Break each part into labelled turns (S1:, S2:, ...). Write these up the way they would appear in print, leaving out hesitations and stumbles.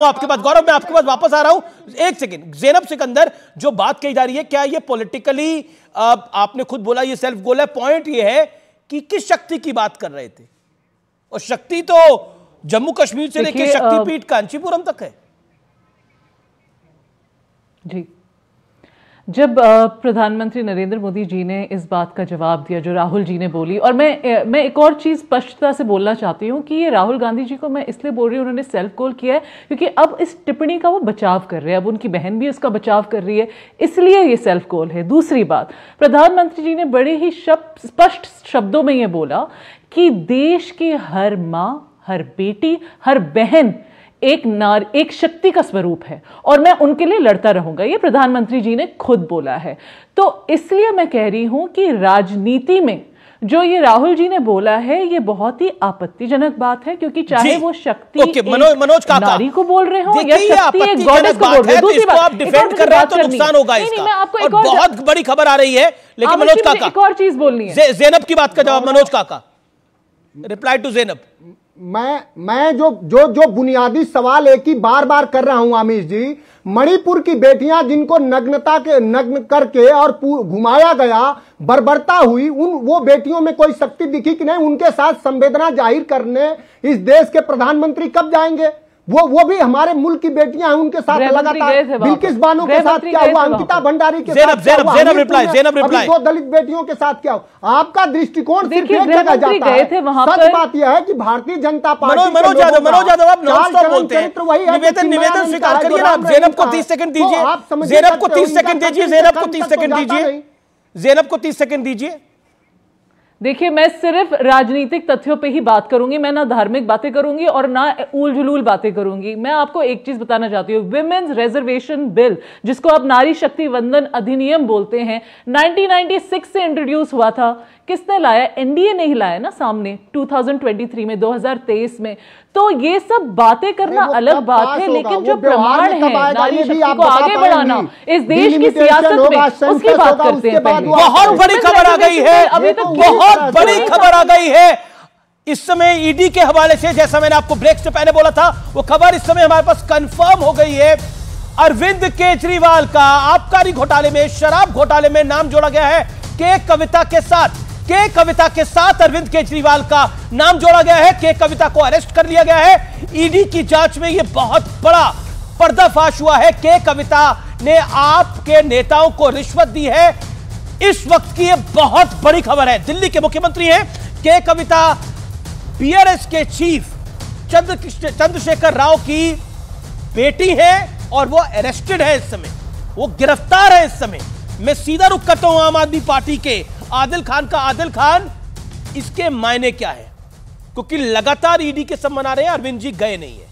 S1: आपके पास गौरव, मैं आपके पास वापस आ रहा हूं। एक सेकंड, ज़ैनब सिकंदर, जो बात कही जा रही है, क्या ये पॉलिटिकली, आपने खुद बोला ये सेल्फ गोल है, पॉइंट ये है कि किस शक्ति की बात कर रहे थे? और शक्ति तो जम्मू कश्मीर से लेकर शक्तिपीठ कांचीपुरम तक है।
S2: जी, जब प्रधानमंत्री नरेंद्र मोदी जी ने इस बात का जवाब दिया जो राहुल जी ने बोली, और मैं एक और चीज स्पष्टता से बोलना चाहती हूं कि ये राहुल गांधी जी को मैं इसलिए बोल रही हूं, उन्होंने सेल्फ गोल किया है क्योंकि अब इस टिप्पणी का वो बचाव कर रहे हैं, अब उनकी बहन भी उसका बचाव कर रही है, इसलिए ये सेल्फ गोल है। दूसरी बात, प्रधानमंत्री जी ने बड़े ही स्पष्ट शब्दों में ये बोला कि देश की हर माँ, हर बेटी, हर बहन एक शक्ति का स्वरूप है और मैं उनके लिए लड़ता रहूंगा, ये प्रधानमंत्री जी ने खुद बोला है। तो इसलिए मैं कह रही हूं कि राजनीति में जो ये राहुल जी ने बोला है ये बहुत ही आपत्तिजनक बात है, क्योंकि चाहे वो शक्ति
S1: मनोज काका
S2: नारी को बोल रहे हो या शक्ति एक गॉडेस को बोल रहे हो, दूसरी बात
S1: आप डिफेंड कर रहे हैं तो नुकसान होगा इसका।
S2: मैं आपको एक
S1: बहुत बड़ी खबर आ रही है, लेकिन मनोज काका
S2: एक और चीज बोलनी है।
S1: ज़ैनब की बात का जवाब मनोज काका, रिप्लाई टू ज़ैनब।
S3: मैं जो बुनियादी सवाल एक ही बार बार कर रहा हूं आमिर जी, मणिपुर की बेटियां जिनको नग्न करके और घुमाया गया, बर्बरता हुई, वो बेटियों में कोई शक्ति दिखी कि नहीं? उनके साथ संवेदना जाहिर करने इस देश के प्रधानमंत्री कब जाएंगे? वो भी हमारे मुल्क की बेटियां हैं, उनके साथ लगातार बिल्किस बानो के साथ क्या हुआ, अंकिता भंडारी के साथ क्या हुआ, अभी 2 दलित बेटियों के साथ क्या हुआ? आपका दृष्टिकोण सिर्फ एक जगह जाता है। सच बात यह है कि भारतीय जनता पार्टी,
S1: मनोज यादव आप नॉनस्टॉप बोलते हैं। निवेदन स्वीकार करिए ना। ज़ैनब को 30 सेकंड दीजिए, ज़ैनब को 30 सेकंड दीजिए, ज़ैनब को 30 सेकंड दीजिए, ज़ैनब को 30 सेकंड दीजिए।
S2: देखिए, मैं सिर्फ राजनीतिक तथ्यों पे ही बात करूंगी, मैं ना धार्मिक बातें करूंगी और ना उल जुलूल बातें करूंगी। मैं आपको एक चीज बताना चाहती हूँ, विमेन्स रिजर्वेशन बिल, जिसको आप नारी शक्ति वंदन अधिनियम बोलते हैं, 1996 से इंट्रोड्यूस हुआ था। किसने लाया? एनडीए ने ही लाया ना सामने 2023 में, 2023 में। तो ये सब बातें करना अलग बात है, लेकिन जो प्रमाण है नारी शक्ति को आगे बढ़ाना इस देश की सियासत में, उसकी बात करते हैं।
S1: बहुत बड़ी खबर आ गई है, अभी तक बहुत बड़ी खबर आ गई है इस समय ईडी के हवाले से। जैसा मैंने आपको ब्रेक से पहले बोला था, वो खबर इस समय हमारे पास कंफर्म हो गई है। अरविंद केजरीवाल का आबकारी घोटाले में, शराब घोटाले में नाम जोड़ा गया है। के कविता के साथ अरविंद केजरीवाल का नाम जोड़ा गया है। के कविता को अरेस्ट कर लिया गया है। ईडी की जांच में यह बहुत बड़ा पर्दाफाश हुआ है। के कविता ने आपके नेताओं को रिश्वत दी है। इस वक्त की यह बहुत बड़ी खबर है। दिल्ली के मुख्यमंत्री हैं के कविता, बीआरएस के चीफ चंद्रशेखर राव की बेटी है और वो अरेस्टेड है इस समय, वो गिरफ्तार है इस समय। मैं सीधा रुख करता हूं आम आदमी पार्टी के आदिल खान का। आदिल खान, इसके मायने क्या है? क्योंकि लगातार ईडी के सम्मान आ रहे हैं, अरविंद जी गए नहीं है।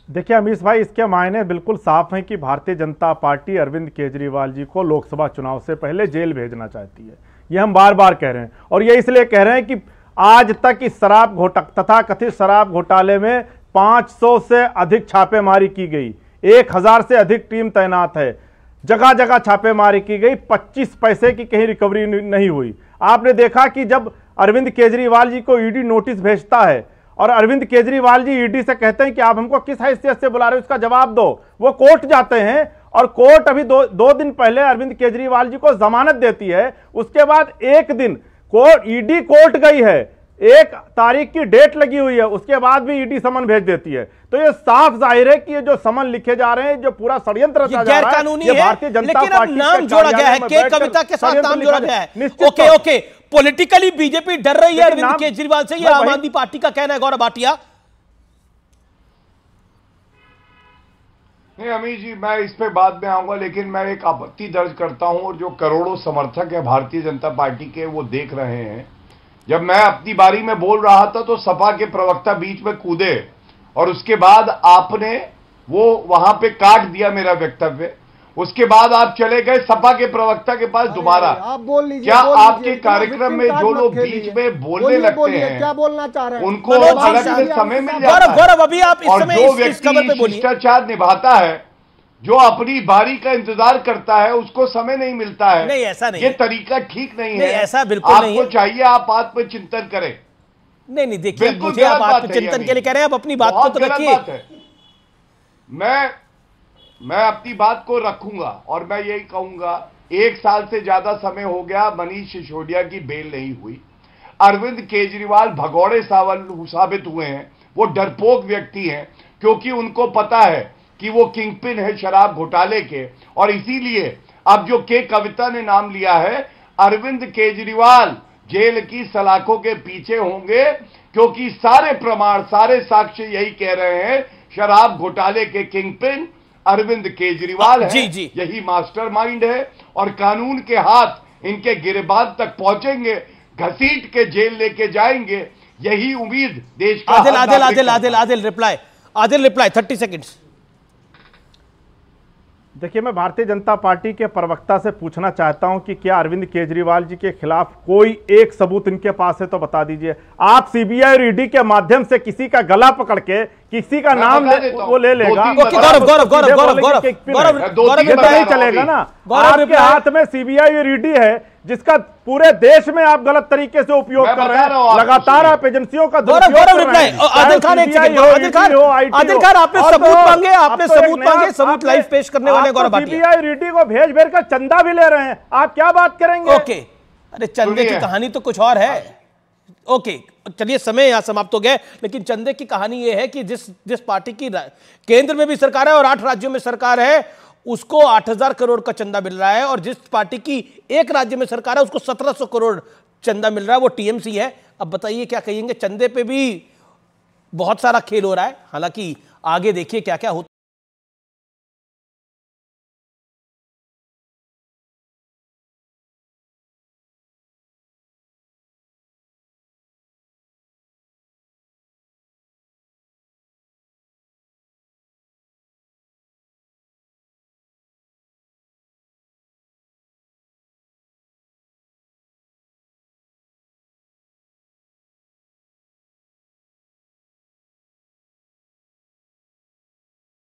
S4: देखिए अमीश भाई, इसके मायने बिल्कुल साफ हैं कि भारतीय जनता पार्टी अरविंद केजरीवाल जी को लोकसभा चुनाव से पहले जेल भेजना चाहती है। ये हम बार बार कह रहे हैं, और ये इसलिए कह रहे हैं कि आज तक इस तथाकथित शराब घोटाले में 500 से अधिक छापेमारी की गई, 1000 से अधिक टीम तैनात है, जगह जगह छापेमारी की गई, 25 पैसे की कहीं रिकवरी नहीं हुई। आपने देखा कि जब अरविंद केजरीवाल जी को ईडी नोटिस भेजता है और अरविंद केजरीवाल जी ईडी से कहते हैं कि आप हमको किस हैसियत से बुला रहे हो, इसका जवाब दो, वो कोर्ट जाते हैं और कोर्ट अभी दो दिन पहले अरविंद केजरीवाल जी को जमानत देती है। उसके बाद एक दिन ईडी कोर्ट गई है, 1 तारीख की डेट लगी हुई है, उसके बाद भी ईडी समन भेज देती है। तो ये साफ जाहिर है कि ये जो समन लिखे जा रहे हैं, जो पूरा षड्यंत्र रचा जा रहा है, ये भारतीय जनता पार्टी
S1: नाम जोड़ा गया है, के कविता के साथ नाम जोड़ा गया है। ओके, पॉलिटिकली बीजेपी डर रही है अरविंद केजरीवाल से, ये आम आदमी पार्टी का कहना है। गौरव भाटिया।
S5: नहीं अमीर जी, मैं इस पे बाद में आऊंगा, लेकिन मैं एक आपत्ति दर्ज करता हूं, और जो करोड़ों समर्थक है भारतीय जनता पार्टी के, वो देख रहे हैं। जब मैं अपनी बारी में बोल रहा था तो सपा के प्रवक्ता बीच में कूदे और उसके बाद आपने वो वहां पे काट दिया मेरा वक्तव्य। उसके बाद आप चले गए सपा के प्रवक्ता के पास दोबारा।
S3: आप बोल लीजिए।
S5: क्या आपके कार्यक्रम में जो लोग बीच में बोलने लगते हैं,
S3: क्या बोलना चाह रहे हैं,
S5: उनको अलग समय मिल जाता है?
S1: गौरव, अभी आप
S5: और जो व्यक्ति शिष्टाचार निभाता है, जो अपनी बारी का इंतजार करता है, उसको समय नहीं मिलता है।
S1: नहीं, ऐसा नहीं,
S5: ये तरीका ठीक नहीं है।
S1: ऐसा बिल्कुल नहीं है।
S5: आपको चाहिए आप आत्मचिंतन करें।
S1: नहीं देखिए,
S5: बिल्कुल
S1: मुझे आप
S5: गलत बात है
S1: आत्मचिंतन
S5: ये
S1: के लिए कह रहे हैं, आप अपनी बात को
S5: बहुत
S1: तो
S5: गलत
S1: रखिए।
S5: बात है। मैं अपनी बात को रखूंगा और मैं यही कहूंगा, 1 साल से ज्यादा समय हो गया मनीष सिसोदिया की बेल नहीं हुई। अरविंद केजरीवाल भगौड़े साबित हुए हैं, वो डरपोक व्यक्ति हैं, क्योंकि उनको पता है कि वो किंगपिन है शराब घोटाले के, और इसीलिए अब जो के कविता ने नाम लिया है, अरविंद केजरीवाल जेल की सलाखों के पीछे होंगे, क्योंकि सारे प्रमाण, सारे साक्ष्य यही कह रहे हैं, शराब घोटाले के किंगपिन अरविंद केजरीवाल है।
S1: जी।
S5: यही मास्टरमाइंड है, और कानून के हाथ इनके गिरबान तक पहुंचेंगे, घसीट के जेल लेके जाएंगे। यही उम्मीद देश का
S1: आदिल रिप्लाई 30 सेकंड्स।
S4: देखिए, मैं भारतीय जनता पार्टी के प्रवक्ता से पूछना चाहता हूं कि क्या अरविंद केजरीवाल जी के खिलाफ कोई एक सबूत इनके पास है तो बता दीजिए। आप सीबीआई और ईडी के माध्यम से किसी का गला पकड़ के किसी का नाम वो ले लेगा।
S1: गौरव
S4: नहीं चलेगा ना। आपके हाथ में सीबीआई और ईडी है, जिसका पूरे देश में आप गलत तरीके से उपयोग कर रहे हैं। लगातार आप एजेंसियों का
S1: आदिल खान, आपने सबूत मांगे, सबूत लाइव पेश करने वाले गौरव भाटिया।
S4: सीबीआई ईडी को भेज कर चंदा भी ले रहे हैं, आप क्या बात करेंगे?
S1: ओके, अरे चंदे की कहानी तो कुछ और है। ओके, चलिए, समय यहां समाप्त हो गया, लेकिन चंदे की कहानी यह है कि जिस पार्टी की केंद्र में भी सरकार है और 8 राज्यों में सरकार है, उसको 8,000 करोड़ का चंदा मिल रहा है, और जिस पार्टी की एक राज्य में सरकार है उसको 1,700 करोड़ चंदा मिल रहा है, वो टीएमसी है। अब बताइए क्या कहेंगे, चंदे पे भी बहुत सारा खेल हो रहा है। हालांकि आगे देखिए क्या क्या होता है।